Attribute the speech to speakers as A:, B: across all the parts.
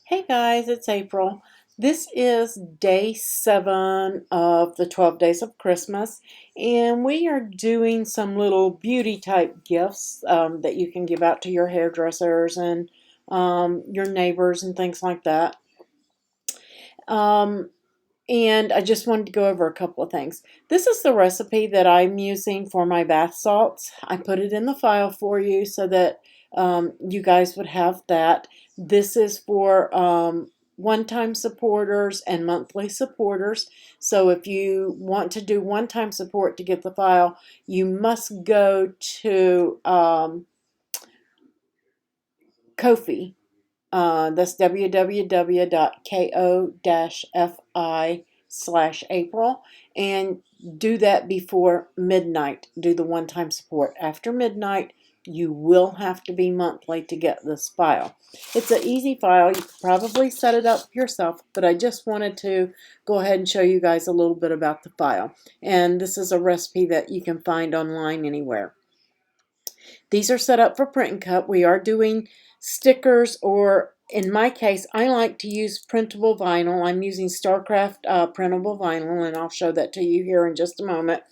A: Hey guys, it's April. This is day 7 of the 12 days of Christmas, and we are doing some little beauty type gifts that you can give out to your hairdressers and your neighbors and things like that. Um, and I just wanted to go over a couple of things. This is the recipe that I'm using for my bath salts. I put it in the file for you so that you guys would have that. This is for one-time supporters and monthly supporters. So if you want to do one-time support to get the file, you must go to Ko-fi. That's www.ko-fi/April, and do that before midnight. Do the one-time support. After midnight, you will have to be monthly to get this file. It's an easy file. You could probably set it up yourself, but I just wanted to go ahead and show you guys a little bit about the file. And this is a recipe that you can find online anywhere. These are set up for print and cut. We are doing stickers, or in my case, I like to use printable vinyl. I'm using StarCraft printable vinyl, and I'll show that to you here in just a moment.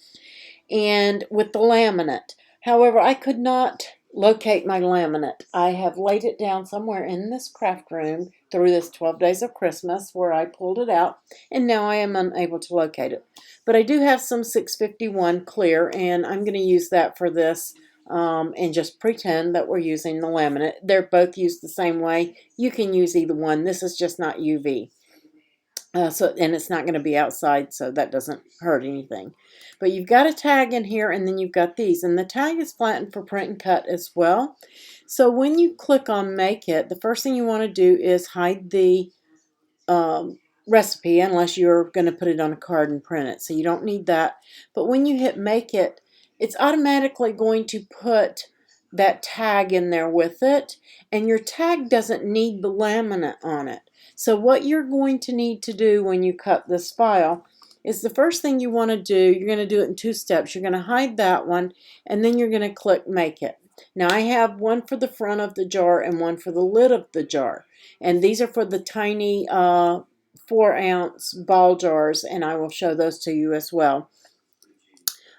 A: And with the laminate. However, I could not locate my laminate. I have laid it down somewhere in this craft room through this 12 days of Christmas where I pulled it out, and now I am unable to locate it. But I do have some 651 clear, and I'm going to use that for this. And just pretend that we're using the laminate. They're both used the same way. You can use either one. This is just not UV. And it's not going to be outside, so that doesn't hurt anything. But you've got a tag in here, and then you've got these. And the tag is flattened for print and cut as well. So when you click on Make It, the first thing you want to do is hide the recipe, unless you're going to put it on a card and print it. So you don't need that. But when you hit Make It, it's automatically going to put that tag in there with it, and your tag doesn't need the laminate on it. So what you're going to need to do when you cut this file is the first thing you want to do, you're going to do it in 2 steps. You're going to hide that one, and then you're going to click Make It. Now I have one for the front of the jar and one for the lid of the jar, and these are for the tiny 4-ounce ball jars, and I will show those to you as well.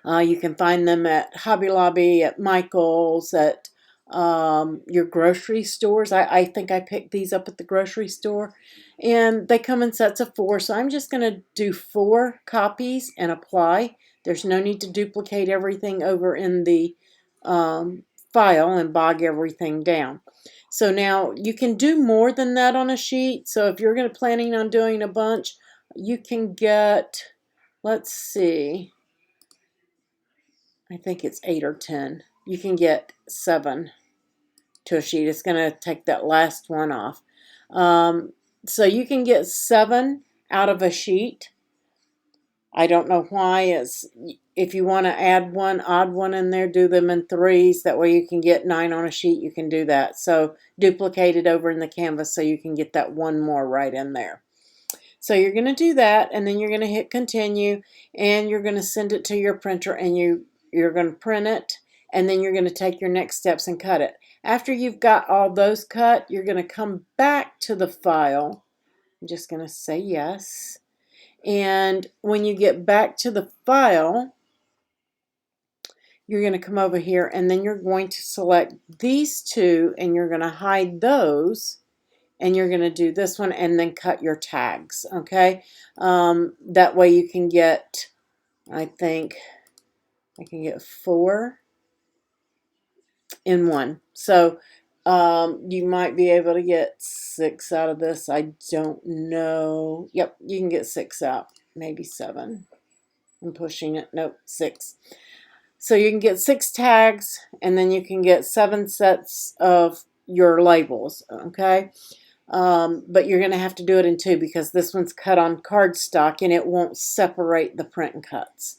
A: You can find them at Hobby Lobby, at Michael's, at your grocery stores. I think I picked these up at the grocery store. And they come in sets of 4. So I'm just going to do 4 copies and apply. There's no need to duplicate everything over in the file and bog everything down. So now you can do more than that on a sheet. So if you're planning on doing a bunch, you can get, let's see, I think it's 8 or 10. You can get 7 to a sheet. It's going to take that last one off. So you can get 7 out of a sheet. I don't know why. If you want to add one odd one in there, do them in 3s. That way you can get 9 on a sheet. You can do that. So duplicate it over in the canvas so you can get that one more right in there. So you're going to do that, and then you're going to hit continue, and you're going to send it to your printer, and you're going to print it, and then you're going to take your next steps and cut it. After you've got all those cut, you're going to come back to the file. I'm just going to say yes. And when you get back to the file, you're going to come over here, and then you're going to select these 2, and you're going to hide those, and you're going to do this one, and then cut your tags, okay? That way you can get, I think, I can get 4 in one. So you might be able to get 6 out of this. I don't know. Yep, you can get 6 out. Maybe 7. I'm pushing it. Nope, 6. So you can get 6 tags, and then you can get 7 sets of your labels, okay? But you're going to have to do it in 2 because this one's cut on cardstock, and it won't separate the print and cuts.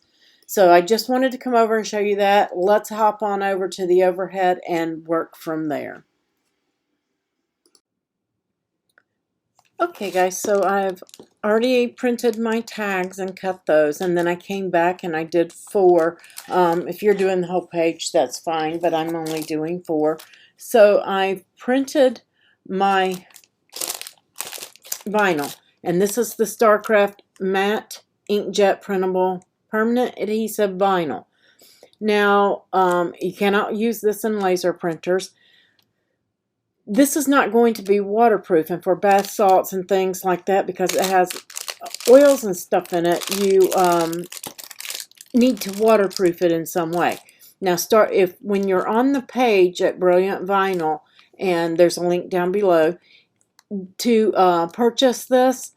A: So I just wanted to come over and show you that. Let's hop on over to the overhead and work from there. Okay guys, so I've already printed my tags and cut those, and then I came back and I did 4. If you're doing the whole page, that's fine, but I'm only doing 4. So I printed my vinyl. And this is the StarCraft Matte Inkjet Printable Permanent Adhesive Vinyl. Now, you cannot use this in laser printers. This is not going to be waterproof, and for bath salts and things like that, because it has oils and stuff in it, you need to waterproof it in some way. Now, when you're on the page at Brilliant Vinyl, and there's a link down below to purchase this,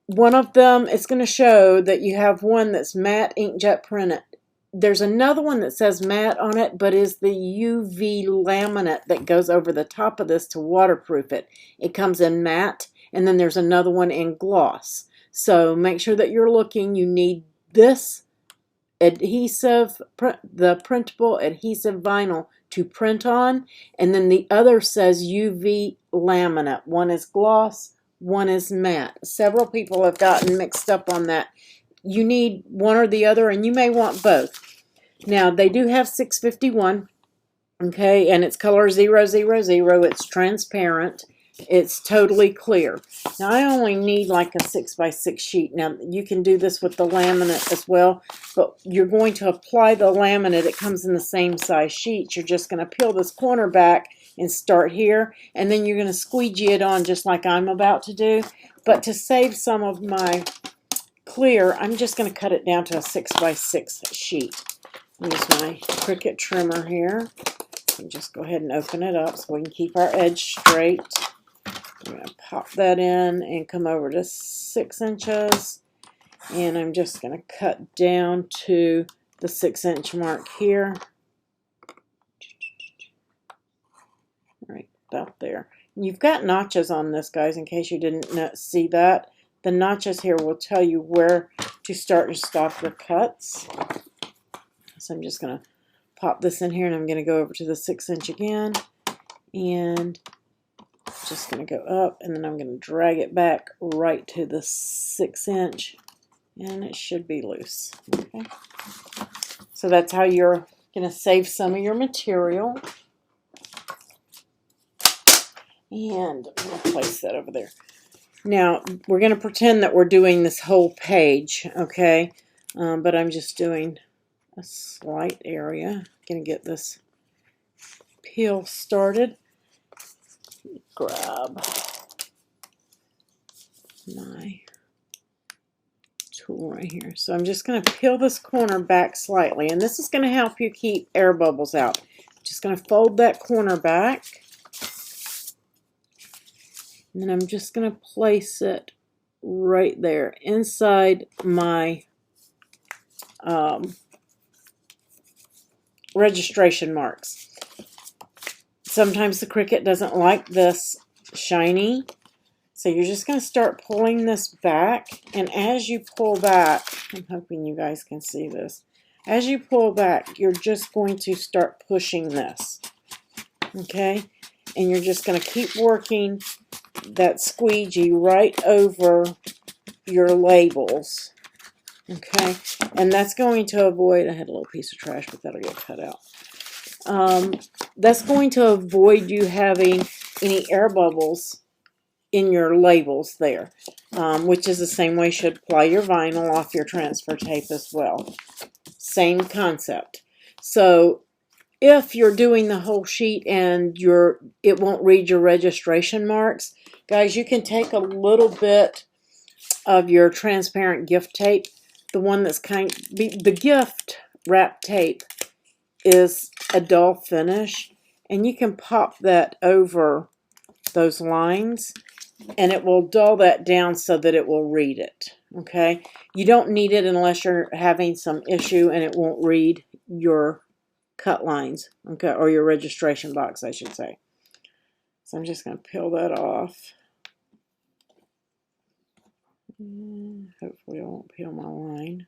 A: one of them is going to show that you have one that's matte inkjet printed. There's another one that says matte on it, but is the UV laminate that goes over the top of this to waterproof it. It comes in matte, and then there's another one in gloss. So make sure that you're looking. You need this adhesive, the printable adhesive vinyl to print on, and then the other says UV laminate. One is gloss, one is matte. Several people have gotten mixed up on that. You need one or the other, and you may want both. Now, they do have 651, okay, and it's color 000. It's transparent. It's totally clear. Now, I only need like a 6x6 sheet. Now, you can do this with the laminate as well, but you're going to apply the laminate. It comes in the same size sheets. You're just going to peel this corner back and start here, and then you're going to squeegee it on just like I'm about to do. But to save some of my clear, I'm just going to cut it down to a 6x6 sheet. Use my Cricut trimmer here. And just go ahead and open it up so we can keep our edge straight. I'm going to pop that in and come over to 6 inches. And I'm just going to cut down to the 6-inch mark here. Right about there. You've got notches on this, guys, in case you didn't see that. The notches here will tell you where to start and stop your cuts. So I'm just going to pop this in here, and I'm going to go over to the 6-inch again. And just going to go up, and then I'm going to drag it back right to the 6-inch. And it should be loose. Okay. So that's how you're going to save some of your material. And I'm going to place that over there. Now, we're going to pretend that we're doing this whole page, okay? But I'm just doing a slight area. I'm going to get this peel started. Grab my tool right here. So I'm just going to peel this corner back slightly, and this is going to help you keep air bubbles out. Just going to fold that corner back. And then I'm just going to place it right there inside my registration marks. Sometimes the Cricut doesn't like this shiny, so you're just going to start pulling this back. And as you pull back, I'm hoping you guys can see this. As you pull back, you're just going to start pushing this, okay? And you're just going to keep working that squeegee right over your labels, okay? And that's going to avoid, I had a little piece of trash, but that'll get cut out. That's going to avoid you having any air bubbles in your labels there, which is the same way you should apply your vinyl off your transfer tape as well. Same concept. So if you're doing the whole sheet and it won't read your registration marks, guys, you can take a little bit of your transparent gift tape, the one that's the gift wrap tape is a dull finish, and you can pop that over those lines, and it will dull that down so that it will read it, okay? You don't need it unless you're having some issue and it won't read your cut lines, okay, or your registration box, I should say. So I'm just going to peel that off. Hopefully I won't peel my line.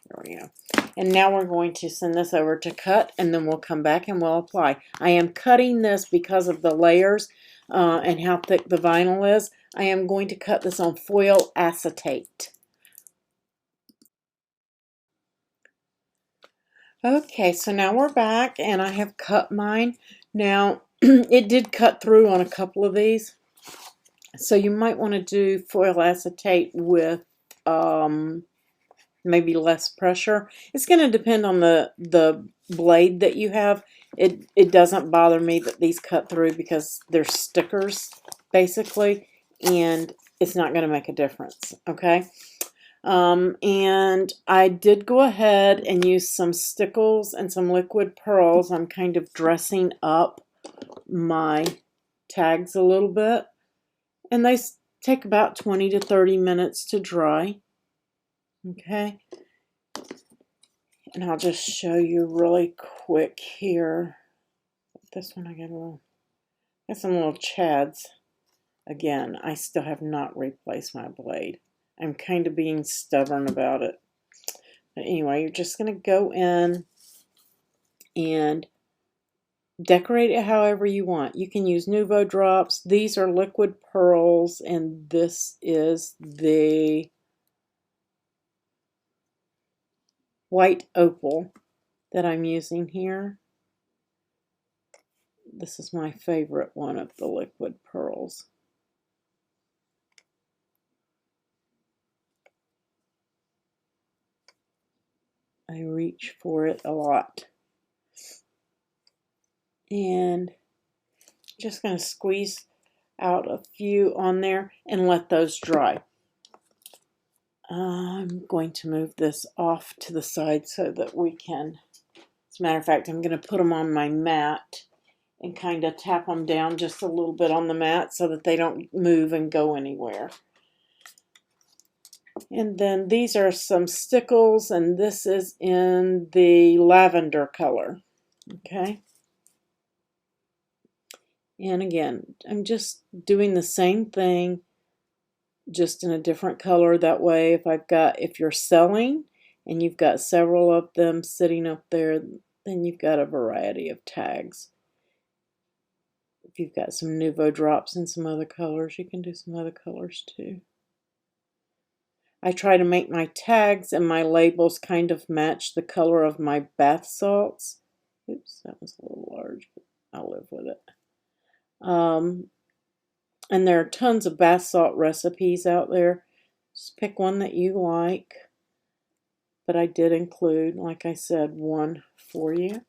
A: There we go. And now we're going to send this over to cut, and then we'll come back and we'll apply. I am cutting this because of the layers and how thick the vinyl is. I am going to cut this on foil acetate. Okay, so now we're back, and I have cut mine. Now, it did cut through on a couple of these. So you might want to do foil acetate with maybe less pressure. It's going to depend on the blade that you have. It doesn't bother me that these cut through because they're stickers basically, and it's not going to make a difference. Okay. And I did go ahead and use some stickles and some liquid pearls. I'm kind of dressing up my tags a little bit, and they take about 20 to 30 minutes to dry. Okay. And I'll just show you really quick here. This one I got some little chads. Again, I still have not replaced my blade. I'm kind of being stubborn about it. But anyway, you're just going to go in and decorate it however you want. You can use Nuvo drops. These are liquid pearls, and this is the white opal that I'm using here. This is my favorite one of the liquid pearls. I reach for it a lot. And just going to squeeze out a few on there and let those dry. I'm going to move this off to the side so that we can, as a matter of fact, I'm going to put them on my mat and kind of tap them down just a little bit on the mat so that they don't move and go anywhere. And then these are some stickles, and this is in the lavender color. Okay. And again, I'm just doing the same thing, just in a different color. That way, if you're selling and you've got several of them sitting up there, then you've got a variety of tags. If you've got some Nuvo drops and some other colors, you can do some other colors too. I try to make my tags and my labels kind of match the color of my bath salts. Oops, that was a little large, but I'll live with it. And there are tons of bath salt recipes out there. Just pick one that you like. But I did include, like I said, one for you.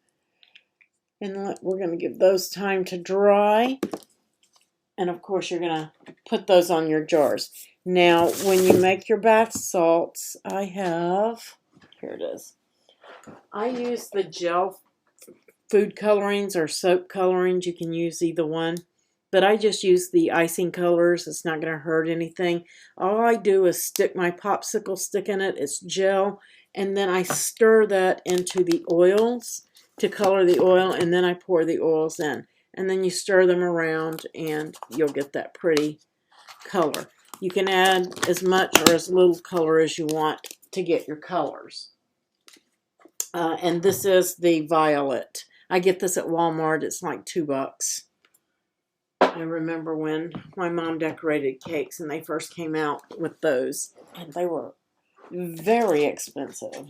A: And we're going to give those time to dry. And of course, you're going to put those on your jars. Now, when you make your bath salts, here it is. I use the gel food colorings or soap colorings. You can use either one. But I just use the icing colors. It's not going to hurt anything. All I do is stick my popsicle stick in it. It's gel. And then I stir that into the oils to color the oil. And then I pour the oils in. And then you stir them around and you'll get that pretty color. You can add as much or as little color as you want to get your colors. And this is the violet. I get this at Walmart. It's like $2. I remember when my mom decorated cakes and they first came out with those, and they were very expensive.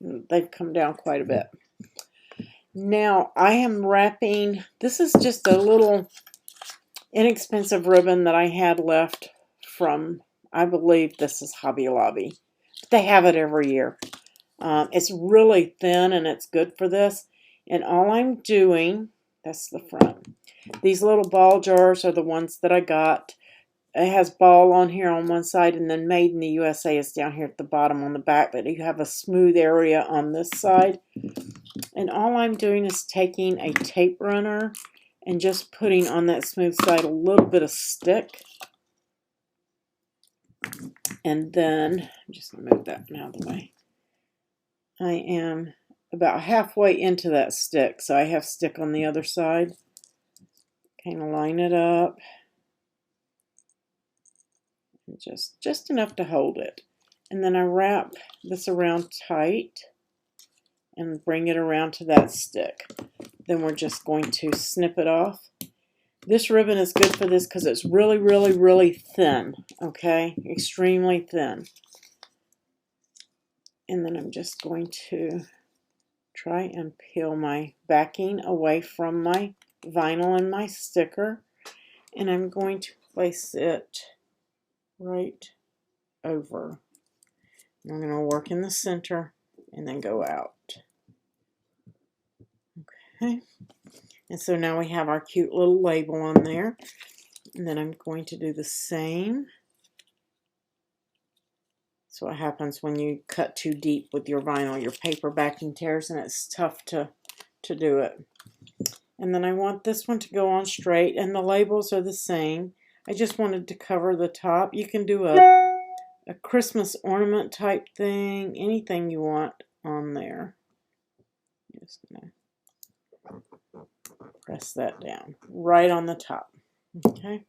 A: They've come down quite a bit. Now I am wrapping, this is just a little inexpensive ribbon that I had left from, I believe this is Hobby Lobby. They have it every year. It's really thin and it's good for this. And all I'm doing, that's the front. These little ball jars are the ones that I got. It has ball on here on one side, and then Made in the USA is down here at the bottom on the back, but you have a smooth area on this side. And all I'm doing is taking a tape runner and just putting on that smooth side a little bit of stick. And then, I'm just going to move that out of the way. I am about halfway into that stick, so I have stick on the other side. Kind of line it up. Just enough to hold it. And then I wrap this around tight and bring it around to that stick. Then we're just going to snip it off. This ribbon is good for this because it's really, really, really thin. Okay? Extremely thin. And then I'm just going to try and peel my backing away from my vinyl and my sticker. And I'm going to place it right over. I'm going to work in the center and then go out. Okay. And so now we have our cute little label on there. And then I'm going to do the same. So what happens when you cut too deep with your vinyl, your paper backing tears and it's tough to do it. And then I want this one to go on straight, and the labels are the same. I just wanted to cover the top. You can do a Christmas ornament type thing, anything you want on there. Just gonna press that down right on the top. Okay.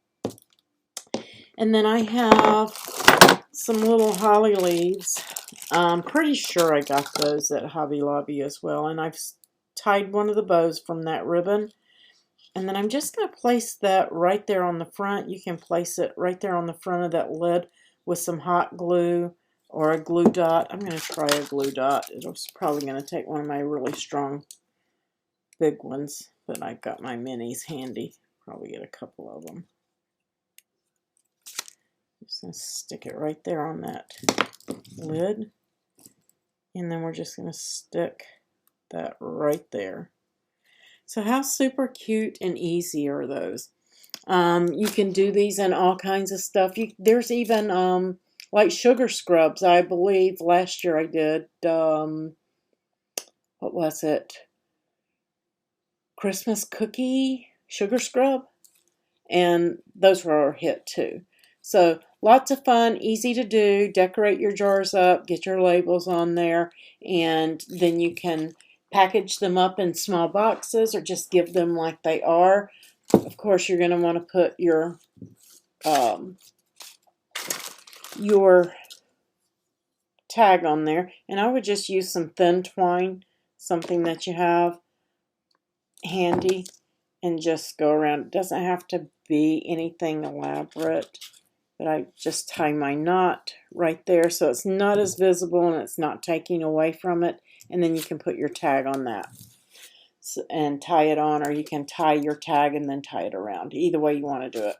A: And then I have some little holly leaves. I'm pretty sure I got those at Hobby Lobby as well. And I've tied one of the bows from that ribbon. And then I'm just going to place that right there on the front. You can place it right there on the front of that lid with some hot glue or a glue dot. I'm going to try a glue dot. It's probably going to take one of my really strong big ones, but I've got my minis handy. Probably get a couple of them. Just going to stick it right there on that lid. And then we're just going to stick that right there. So how super cute and easy are those? You can do these in all kinds of stuff. There's even like sugar scrubs. I believe last year I did, what was it? Christmas cookie sugar scrub. And those were a hit too. So lots of fun, easy to do. Decorate your jars up, get your labels on there, and then you can package them up in small boxes or just give them like they are. Of course, you're going to want to put your tag on there. And I would just use some thin twine, something that you have handy, and just go around. It doesn't have to be anything elaborate, but I just tie my knot right there so it's not as visible and it's not taking away from it. And then you can put your tag on that and tie it on, or you can tie your tag and then tie it around. Either way you want to do it.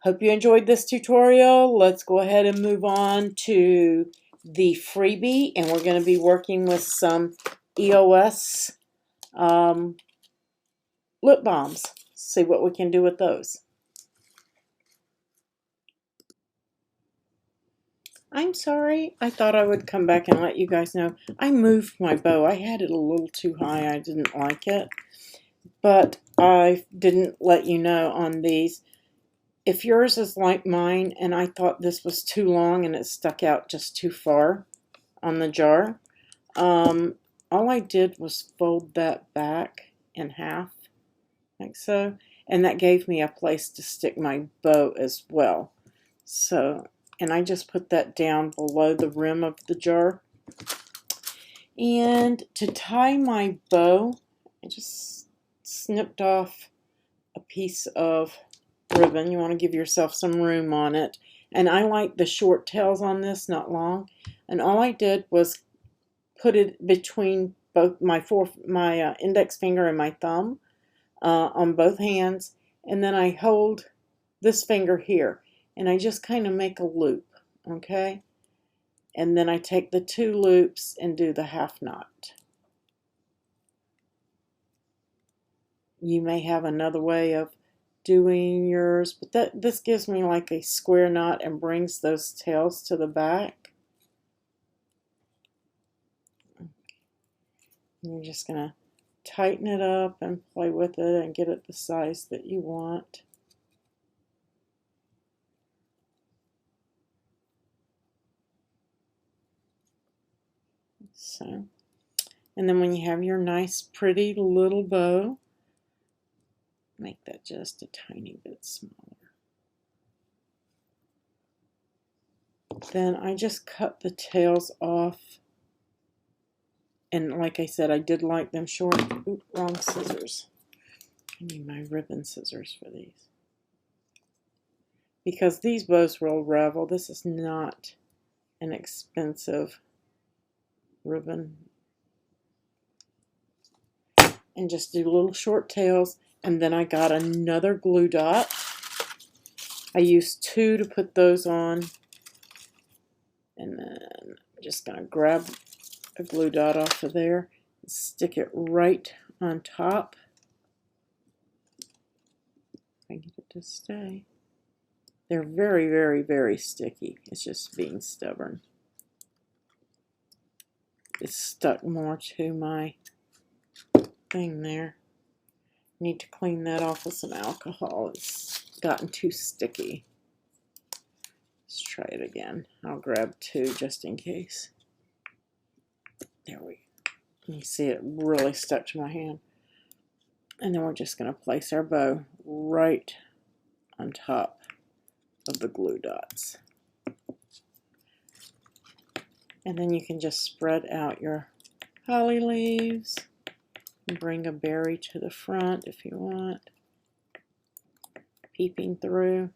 A: Hope you enjoyed this tutorial. Let's go ahead and move on to the freebie, and we're going to be working with some EOS lip balms. See what we can do with those. I'm sorry, I thought I would come back and let you guys know. I moved my bow. I had it a little too high. I didn't like it. But I didn't let you know on these. If yours is like mine and I thought this was too long and it stuck out just too far on the jar, all I did was fold that back in half, like so. And that gave me a place to stick my bow as well. So... and I just put that down below the rim of the jar. And to tie my bow, I just snipped off a piece of ribbon. You want to give yourself some room on it. And I like the short tails on this, not long. And all I did was put it between both my index finger and my thumb on both hands. And then I hold this finger here. And I just kind of make a loop, okay? And then I take the two loops and do the half knot. You may have another way of doing yours, but this gives me like a square knot and brings those tails to the back. And you're just going to tighten it up and play with it and get it the size that you want. So, and then when you have your nice pretty little bow, make that just a tiny bit smaller. Then I just cut the tails off. And like I said, I did like them short. Oop, wrong scissors. I need my ribbon scissors for these. Because these bows will ravel. This is not an expensive ribbon. And just do little short tails. And then I got another glue dot. I used 2 to put those on. And then I'm just going to grab a glue dot off of there and stick it right on top. I get it to stay. They're very, very, very sticky. It's just being stubborn. It's stuck more to my thing there. Need to clean that off with some alcohol. It's gotten too sticky. Let's try it again. I'll grab 2 just in case. There we go. You see it really stuck to my hand. And then we're just going to place our bow right on top of the glue dots. And then you can just spread out your holly leaves and bring a berry to the front if you want, peeping through.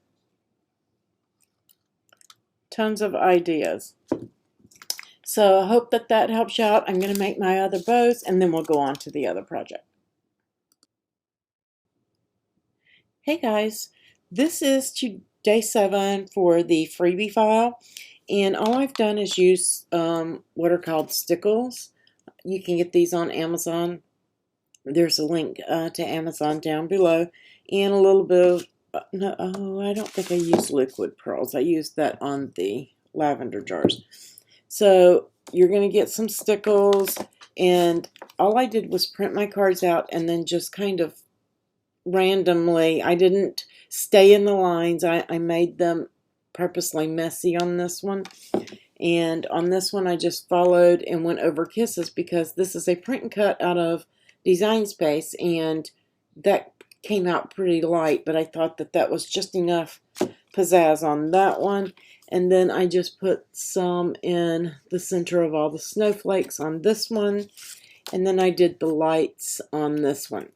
A: Tons of ideas. So I hope that that helps you out. I'm going to make my other bows and then we'll go on to the other project. Hey guys, this is day 7 for the freebie file, and all I've done is use what are called stickles. You can get these on Amazon. There's a link to Amazon down below, and a little bit of, no, I don't think I used liquid pearls. I used that on the lavender jars. So you're going to get some stickles, and all I did was print my cards out and then just kind of randomly, I didn't stay in the lines. I made them purposely messy on this one. And on this one, I just followed and went over kisses because this is a print and cut out of Design Space, and that came out pretty light, but I thought that that was just enough pizzazz on that one. And then I just put some in the center of all the snowflakes on this one, and then I did the lights on this one.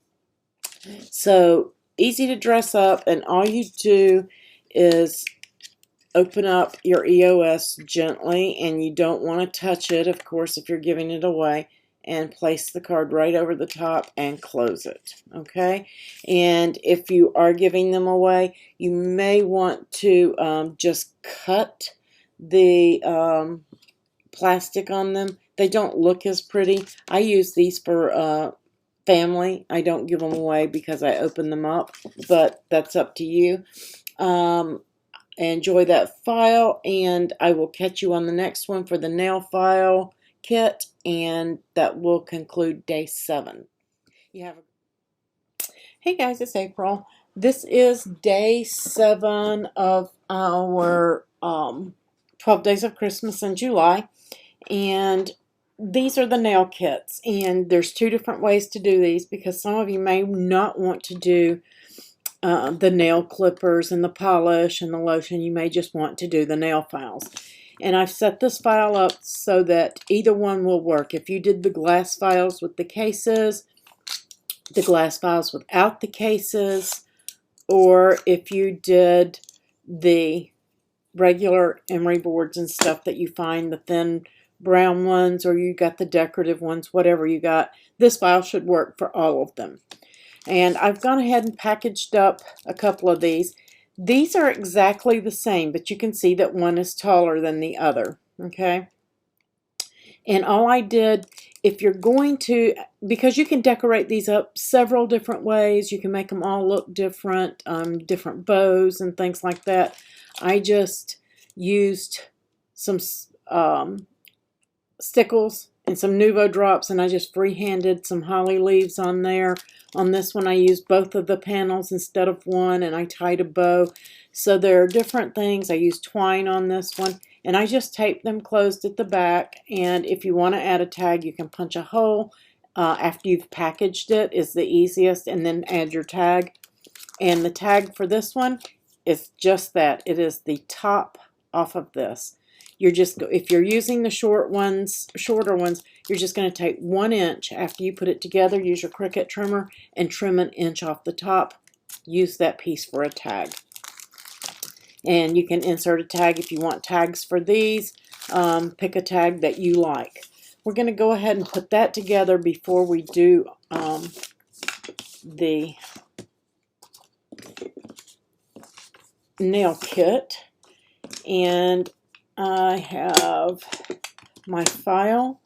A: So easy to dress up, and all you do is open up your EOS gently, and you don't want to touch it, of course, if you're giving it away, and place the card right over the top and close it, okay? And if you are giving them away, you may want to just cut the plastic on them. They don't look as pretty. I use these for family. I don't give them away because I open them up, but that's up to you. Enjoy that file, and I will catch you on the next one for the nail file kit, and that will conclude day 7. Hey guys, it's April. This is day 7 of our 12 Days of Christmas in July, and these are the nail kits, and there's 2 different ways to do these because some of you may not want to do the nail clippers and the polish and the lotion. You may just want to do the nail files. And I've set this file up so that either one will work. If you did the glass files with the cases, the glass files without the cases, or if you did the regular emery boards and stuff that you find, the thin brown ones, or you got the decorative ones, whatever you got, this file should work for all of them. And I've gone ahead and packaged up a couple of these. These are exactly the same, but you can see that one is taller than the other, okay? And all I did, if you're going to, because you can decorate these up several different ways, you can make them all look different, different bows and things like that. I just used some stickles and some Nuvo drops, and I just freehanded some holly leaves on there. On this one, I used both of the panels instead of one, and I tied a bow. So there are different things. I used twine on this one, and I just taped them closed at the back. And if you want to add a tag, you can punch a hole after you've packaged it is the easiest, and then add your tag. And the tag for this one is just that. It is the top off of this. You're just, if you're using the shorter ones, you're just going to take 1 inch after you put it together. Use your Cricut trimmer and trim 1 inch off the top. Use that piece for a tag. And you can insert a tag if you want tags for these. Pick a tag that you like. We're going to go ahead and put that together before we do the nail kit, and I have my file.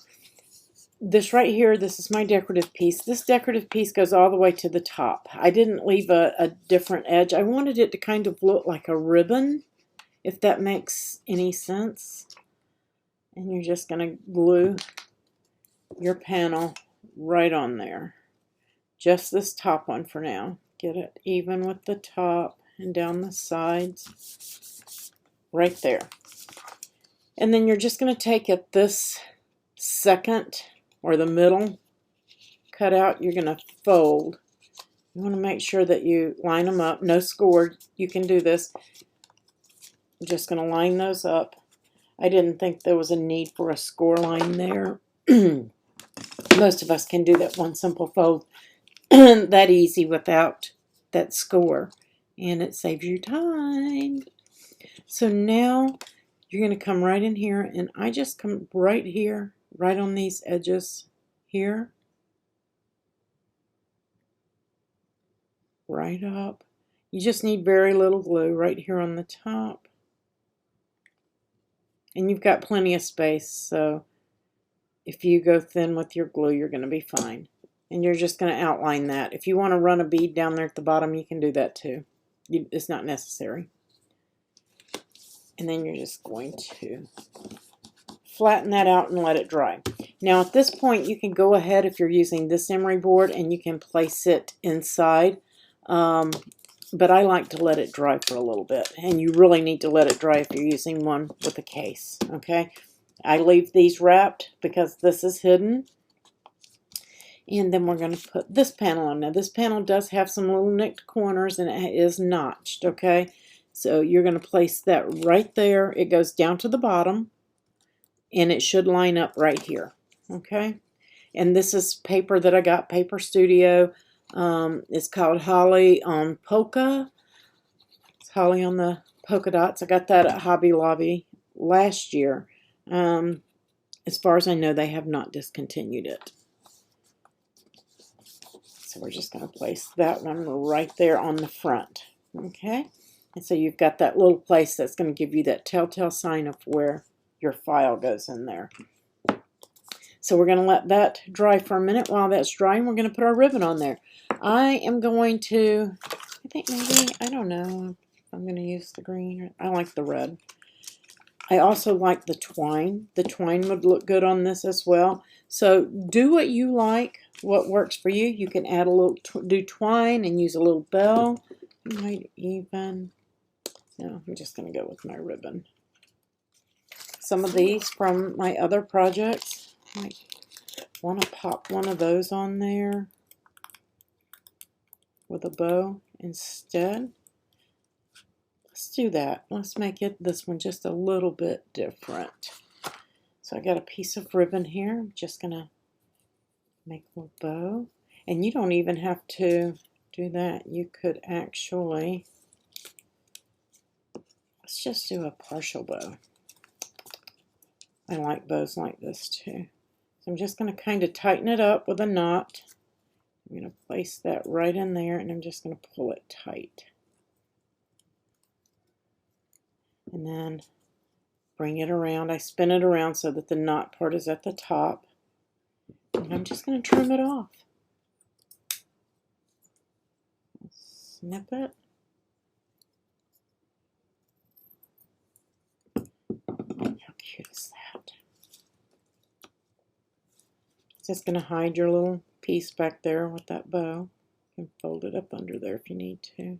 A: This right here, this is my decorative piece. This decorative piece goes all the way to the top. I didn't leave a different edge. I wanted it to kind of look like a ribbon, if that makes any sense. And you're just going to glue your panel right on there. Just this top one for now. Get it even with the top and down the sides. Right there. And then you're just going to take it this second or the middle cutout, you're going to fold. You want to make sure that you line them up. No score. You can do this. I'm just going to line those up. I didn't think there was a need for a score line there. Most of us can do that one simple fold that easy without that score. And it saves you time. So now you're going to come right in here, and I just come right here, right on these edges here. Right up. You just need very little glue right here on the top. And you've got plenty of space, so if you go thin with your glue, you're going to be fine. And you're just going to outline that. If you want to run a bead down there at the bottom, you can do that too. It's not necessary. And then you're just going to flatten that out and let it dry. Now at this point, you can go ahead, if you're using this emery board, and you can place it inside. But I like to let it dry for a little bit. And you really need to let it dry if you're using one with a case. Okay? I leave these wrapped because this is hidden. And then we're going to put this panel on. Now this panel does have some little nicked corners and it is notched. Okay? So you're going to place that right there. It goes down to the bottom. And it should line up right here. Okay? And this is paper that I got, Paper Studio. It's called Holly on Polka. It's Holly on the polka dots. I got that at Hobby Lobby last year. As far as I know, they have not discontinued it. So we're just going to place that one right there on the front. Okay? And so you've got that little place that's going to give you that telltale sign of where your file goes in there. So we're going to let that dry for a minute. While that's drying, we're going to put our ribbon on there. I am going to, I think maybe, I don't know if I'm going to use the green. I like the red. I also like the twine. The twine would look good on this as well. So do what you like, what works for you. You can add a little, do twine and use a little bell. You might even, no, I'm just going to go with my ribbon. Some of these from my other projects, might want to pop one of those on there with a bow instead. Let's do that. Let's make it this one just a little bit different. So I got a piece of ribbon here. I'm just going to make a little bow. And you don't even have to do that. You could actually, let's just do a partial bow. I like bows like this too. So I'm just going to kind of tighten it up with a knot. I'm going to place that right in there, and I'm just going to pull it tight. And then bring it around. I spin it around so that the knot part is at the top. And I'm just going to trim it off. Snip it. How cute is that? Just going to hide your little piece back there with that bow. You can fold it up under there if you need to.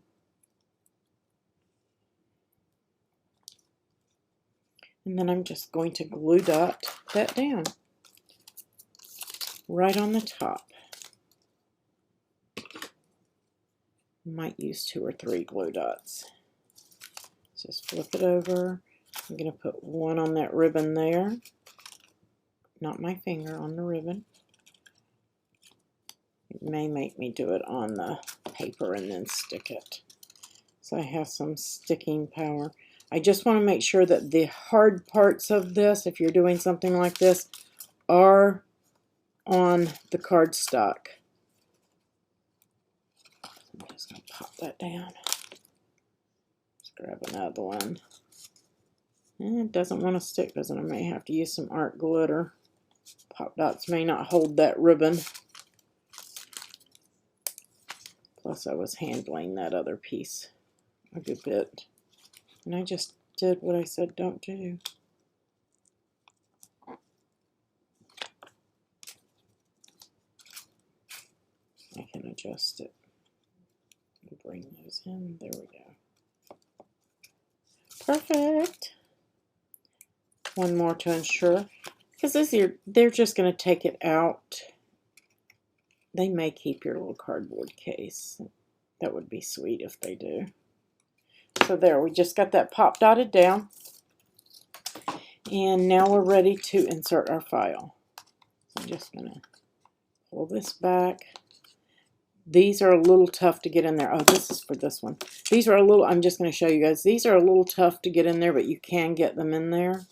A: And then I'm just going to glue dot that down right on the top. Might use 2 or 3 glue dots. Just flip it over. I'm going to put one on that ribbon there. Not my finger, on the ribbon. It may make me do it on the paper and then stick it. So I have some sticking power. I just want to make sure that the hard parts of this, if you're doing something like this, are on the cardstock. I'm just going to pop that down. Just grab another one. And it doesn't want to stick, doesn't it? I may have to use some art glitter. Pop dots may not hold that ribbon. Plus I was handling that other piece a good bit. And I just did what I said don't do. I can adjust it. Bring those in. There we go. Perfect. One more to ensure. Because they're just going to take it out. They may keep your little cardboard case. That would be sweet if they do. So there, we just got that pop dotted down. And now we're ready to insert our file. So I'm just going to pull this back. These are a little tough to get in there. Oh, this is for this one. These are a little, I'm just going to show you guys. These are a little tough to get in there, but you can get them in there.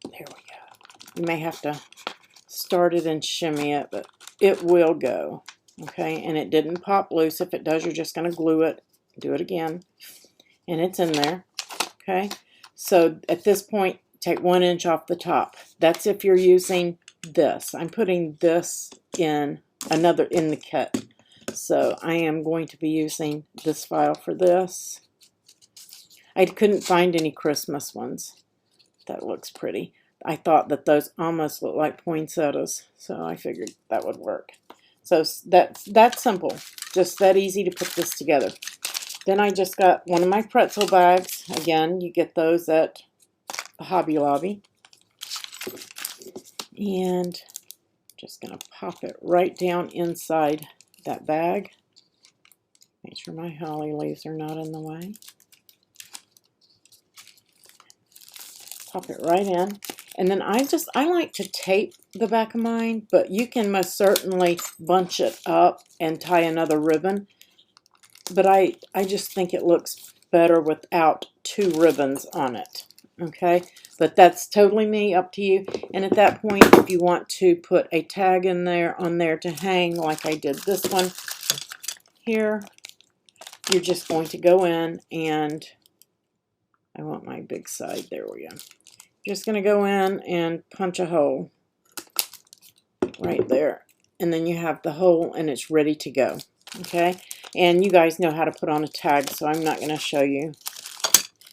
A: There we go. You may have to start it and shimmy it, but it will go. Okay, and it didn't pop loose. If it does, you're just going to glue it. Do it again. And it's in there. Okay, so at this point, take 1 inch off the top. That's if you're using this. I'm putting this in in the cut. So I am going to be using this file for this. I couldn't find any Christmas ones. That looks pretty. I thought that those almost look like poinsettias, so I figured that would work. So that's simple. Just that easy to put this together. Then I just got one of my pretzel bags. Again, you get those at Hobby Lobby. And just going to pop it right down inside that bag. Make sure my holly leaves are not in the way. Pop it right in. And then I like to tape the back of mine, but you can most certainly bunch it up and tie another ribbon. But I just think it looks better without 2 ribbons on it. Okay, but that's totally me, up to you. And at that point, if you want to put a tag in there on there to hang, like I did this one here, you're just going to go in and I want my big side. There we go. Just going to go in and punch a hole right there, and then you have the hole and it's ready to go. Okay, and you guys know how to put on a tag, so I'm not going to show you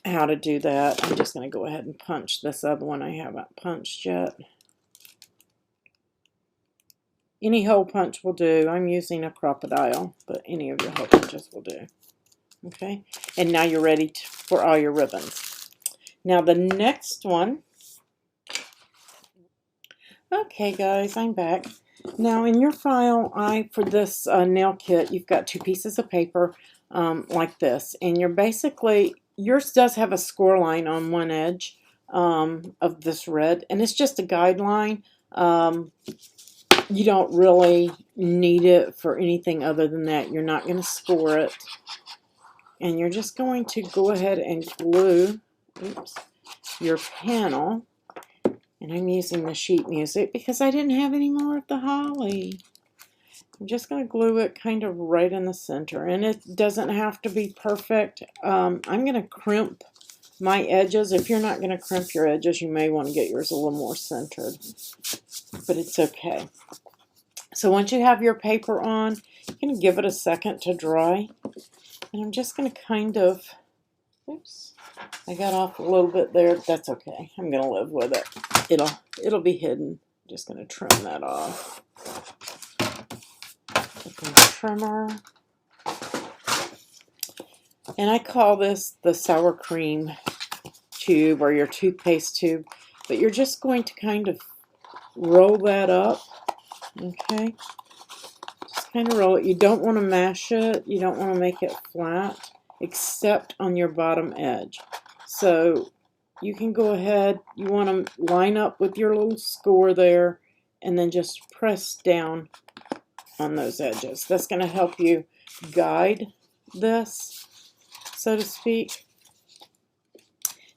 A: how to do that. I'm just going to go ahead and punch this other one I haven't punched yet. Any hole punch will do. I'm using a crocodile, but any of your hole punches will do. Okay, and now you're ready for all your ribbons. Now the next one. Okay guys, I'm back. Now in your file, for this nail kit, you've got 2 pieces of paper like this, and you're basically, yours does have a score line on one edge of this red, and it's just a guideline. You don't really need it for anything other than that. You're not going to score it, and you're just going to go ahead and glue your panel. And I'm using the sheet music because I didn't have any more of the holly. I'm just going to glue it kind of right in the center. And it doesn't have to be perfect. I'm going to crimp my edges. If you're not going to crimp your edges, you may want to get yours a little more centered. But it's okay. So once you have your paper on, you're going to give it a second to dry. And I'm just going to kind of, oops, I got off a little bit there. That's okay. I'm going to live with it. It'll be hidden. I'm just going to trim that off with my trimmer. And I call this the sour cream tube or your toothpaste tube. But you're just going to kind of roll that up. Okay? Just kind of roll it. You don't want to mash it. You don't want to make it flat, except on your bottom edge. So you can go ahead, you want to line up with your little score there, and then just press down on those edges. That's going to help you guide this, so to speak.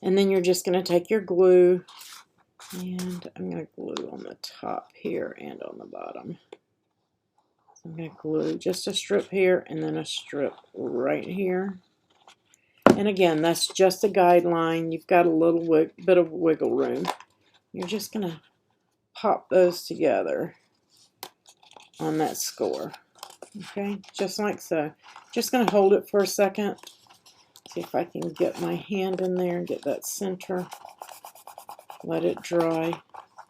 A: And then you're just going to take your glue, and I'm going to glue on the top here and on the bottom. I'm going to glue just a strip here and then a strip right here. And again, that's just a guideline. You've got a little bit of wiggle room. You're just going to pop those together on that score. Okay, just like so. Just going to hold it for a second. See if I can get my hand in there and get that center. Let it dry.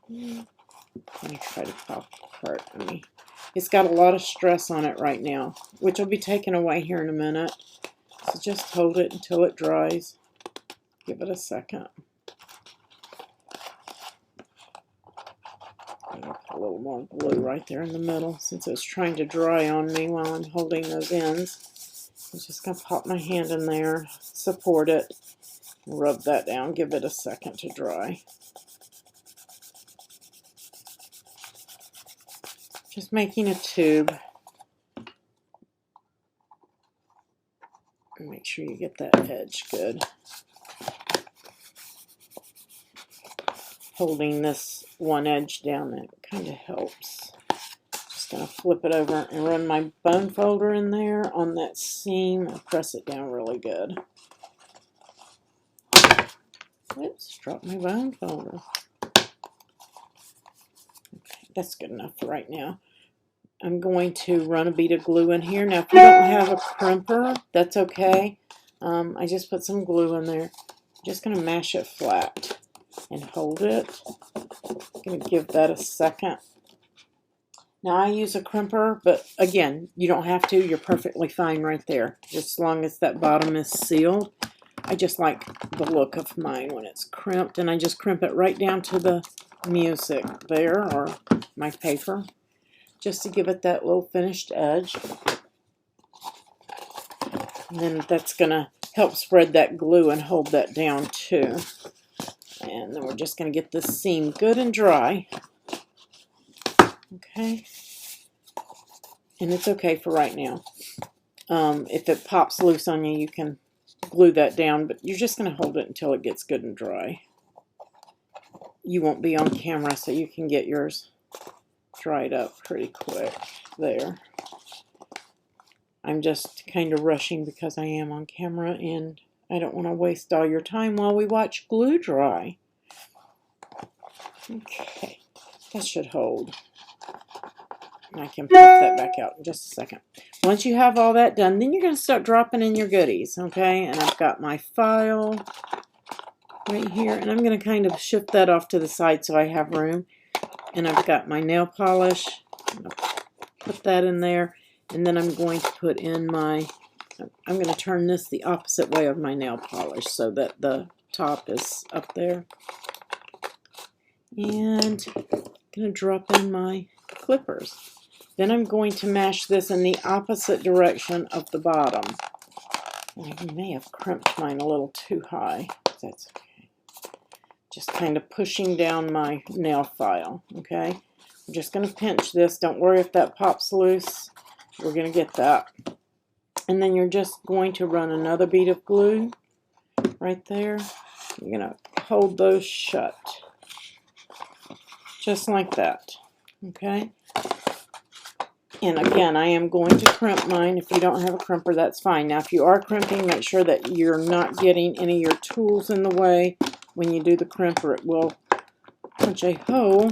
A: Let me try to pop apart. It's got a lot of stress on it right now, which will be taken away here in a minute. So just hold it until it dries. Give it a second. I'm going to put a little more glue right there in the middle since it's trying to dry on me while I'm holding those ends. I'm just going to pop my hand in there, support it, rub that down, give it a second to dry. Just making a tube. Make sure you get that edge good. Holding this one edge down, that kind of helps. Just going to flip it over and run my bone folder in there on that seam and press it down really good. Oops, dropped my bone folder. Okay, that's good enough for right now. I'm going to run a bead of glue in here. Now, if you don't have a crimper, that's okay. I just put some glue in there. I'm just going to mash it flat and hold it. I'm going to give that a second. Now, I use a crimper, but again, you don't have to. You're perfectly fine right there, just as long as that bottom is sealed. I just like the look of mine when it's crimped, and I just crimp it right down to the music there, or my paper, just to give it that little finished edge. And then that's going to help spread that glue and hold that down too. And then we're just going to get this seam good and dry. Okay. And it's okay for right now. If it pops loose on you, you can glue that down, but you're just going to hold it until it gets good and dry. You won't be on camera, so you can get yours dried up pretty quick there. I'm just kind of rushing because I am on camera and I don't want to waste all your time while we watch glue dry. Okay, that should hold. And I can pop that back out in just a second. Once you have all that done, then you're going to start dropping in your goodies, okay? And I've got my file right here, and I'm going to kind of shift that off to the side so I have room. And I've got my nail polish. I'm going to put that in there, and then I'm going to put in my, I'm going to turn this the opposite way of my nail polish so that the top is up there. And I'm going to drop in my clippers. Then I'm going to mash this in the opposite direction of the bottom. I may have crimped mine a little too high. That's okay. Just kind of pushing down my nail file, okay? I'm just going to pinch this. Don't worry if that pops loose. We're going to get that. And then you're just going to run another bead of glue right there. You're going to hold those shut. Just like that, okay? And again, I am going to crimp mine. If you don't have a crimper, that's fine. Now, if you are crimping, make sure that you're not getting any of your tools in the way. When you do the crimper, it will punch a hole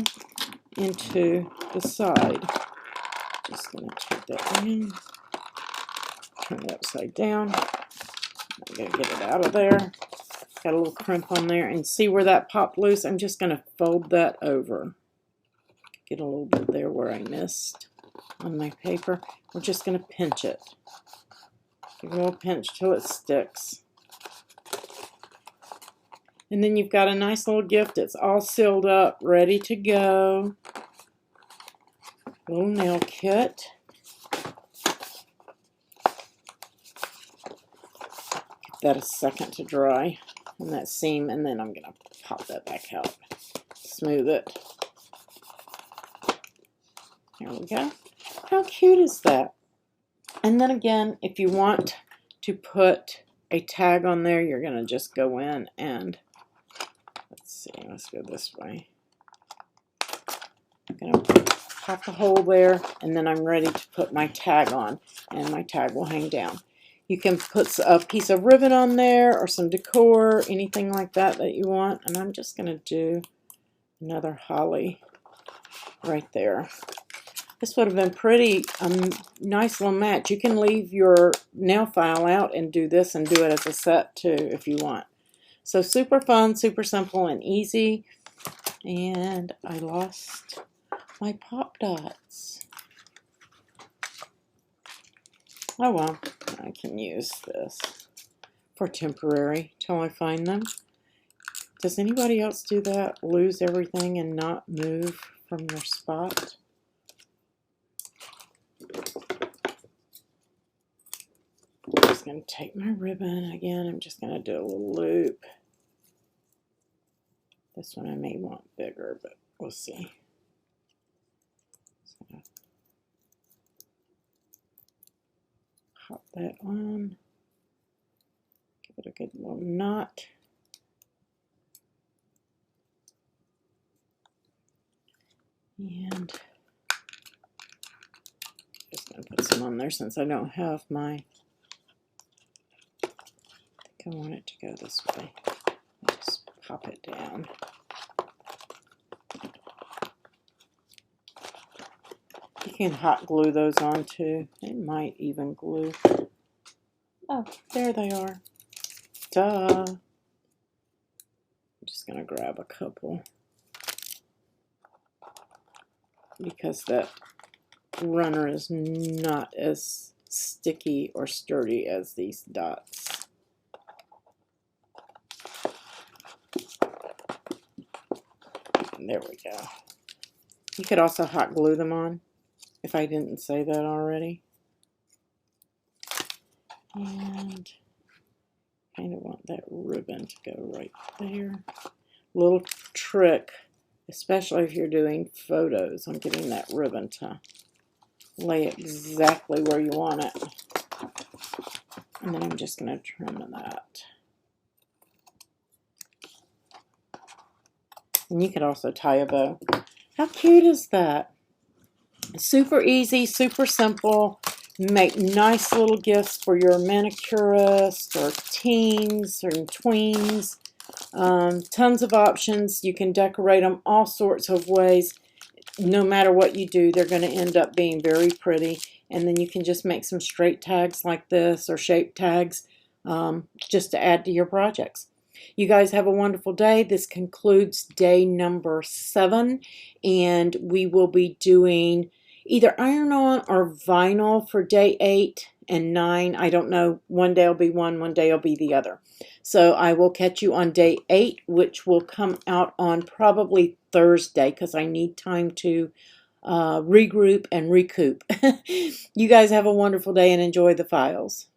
A: into the side. Just going to take that in, turn it upside down. I'm going to get it out of there. Got a little crimp on there. And see where that popped loose? I'm just going to fold that over. Get a little bit there where I missed on my paper. We're just going to pinch it. Give it a little pinch till it sticks. And then you've got a nice little gift. It's all sealed up, ready to go. Little nail kit. Give that a second to dry on that seam, and then I'm going to pop that back out. Smooth it. There we go. How cute is that? And then again, if you want to put a tag on there, you're going to just go in and, let's see, let's go this way. I'm going to pop the hole there, and then I'm ready to put my tag on, and my tag will hang down. You can put a piece of ribbon on there or some decor, anything like that that you want. And I'm just going to do another holly right there. This would have been pretty nice little match. You can leave your nail file out and do this and do it as a set too if you want. So super fun, super simple and easy. And I lost my pop dots. Oh well, I can use this for temporary till I find them. Does anybody else do that? Lose everything and not move from their spot? I'm just going to take my ribbon again. I'm just going to do a little loop. This one I may want bigger, but we'll see. So, pop that on. Give it a good little knot. And just going to put some on there since I don't have my, I think I want it to go this way. Just pop it down. You can hot glue those on too. It might even glue. Oh, there they are. Duh. I'm just going to grab a couple because that runner is not as sticky or sturdy as these dots. And there we go. You could also hot glue them on if I didn't say that already. And kind of want that ribbon to go right there. Little trick, especially if you're doing photos, on getting that ribbon to lay exactly where you want it. And then I'm just going to trim that. And you could also tie a bow. How cute is that? Super easy, super simple. Make nice little gifts for your manicurist or teens or tweens. Tons of options. You can decorate them all sorts of ways. No matter what you do, they're going to end up being very pretty. And then you can just make some straight tags like this or shape tags just to add to your projects. You guys have a wonderful day. This concludes day number 7, and we will be doing either iron-on or vinyl for day 8 and 9. I don't know. One day will be one day will be the other. So I will catch you on day 8, which will come out on probably Thursday because I need time to regroup and recoup. You guys have a wonderful day and enjoy the files.